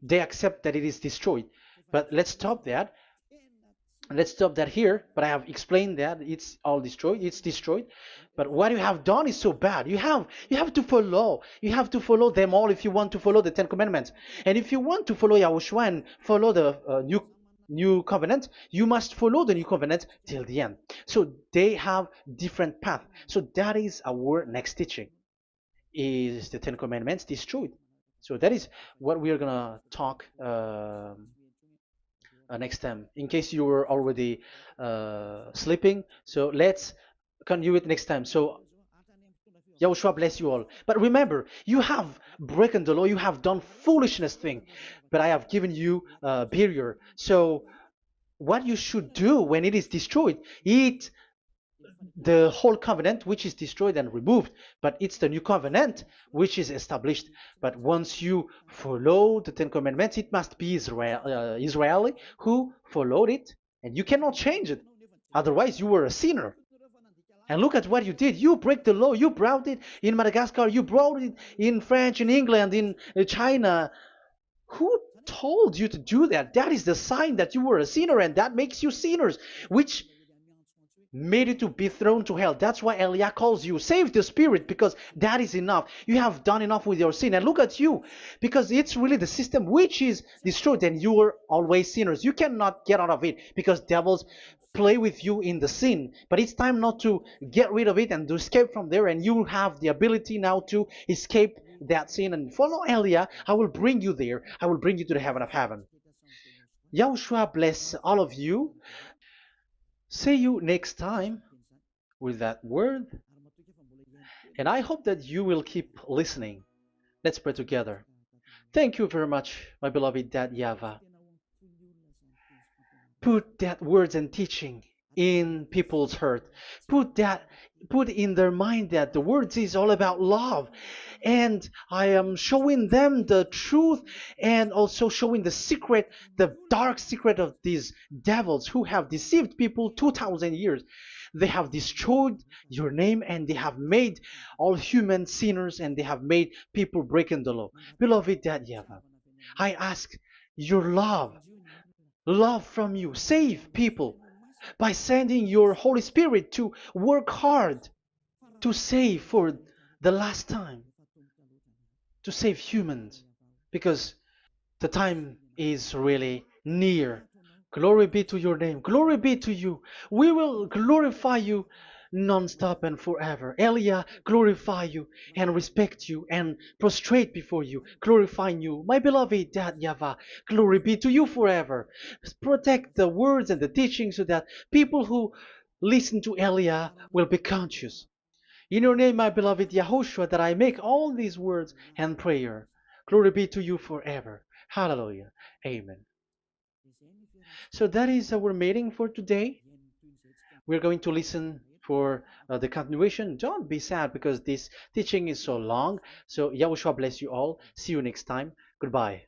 they accept that it is destroyed. But let's stop that. Let's stop that here, but I have explained that it's all destroyed, it's destroyed. But what you have done is so bad. You have to follow, them all if you want to follow the Ten Commandments. And if you want to follow Yahushua and follow the new covenant, you must follow the new covenant till the end. So they have different path. So that is our next teaching, is the Ten Commandments destroyed. So that is what we are gonna talk next time, in case you were already sleeping. So let's continue it next time. So Yahushua bless you all. But remember, you have broken the law, you have done foolishness thing, but I have given you a barrier. So what you should do when it is destroyed, it the whole covenant which is destroyed and removed, but it's the new covenant which is established. But once you follow the Ten Commandments, it must be Israeli who followed it, and you cannot change it. Otherwise, you were a sinner. And look at what you did. You break the law. You brought it in Madagascar. You brought it in France, in England, in China. Who told you to do that? That is the sign that you were a sinner, and that makes you sinners, which made you to be thrown to hell. That's why Elia calls you, save the spirit, because that is enough. You have done enough with your sin. And look at you, because it's really the system which is destroyed, and you were always sinners. You cannot get out of it, because devils play with you in the sin. But it's time not to get rid of it and to escape from there, and you have the ability now to escape that sin and follow Elia. I will bring you there. I will bring you to the heaven of heaven. Yahushua bless all of you. See you next time with that word. And I hope that you will keep listening. Let's pray together. Thank you very much, my beloved Dad YAHVAH. Put that words and teaching in people's heart. Put in their mind that the words is all about love. And I am showing them the truth, and also showing the secret, the dark secret of these devils who have deceived people 2,000 years. They have destroyed your name, and they have made all human sinners, and they have made people breaking the law. Beloved Dad YAHVAH, I ask your love from you. Save people by sending your Holy Spirit to work hard to save for the last time, to save humans, because the time is really near. Glory be to your name. Glory be to you. We will glorify you non-stop and forever. Elia, glorify you and respect you and prostrate before you, glorifying you. My beloved Dad YAHVAH, glory be to you forever. Protect the words and the teaching so that people who listen to Elia will be conscious. In your name, my beloved YAHOSHUAH, that I make all these words and prayer. Glory be to you forever. Hallelujah. Amen. So that is our meeting for today. We're going to listen for the continuation. Don't be sad because this teaching is so long. So Yahushua bless you all. See you next time. Goodbye.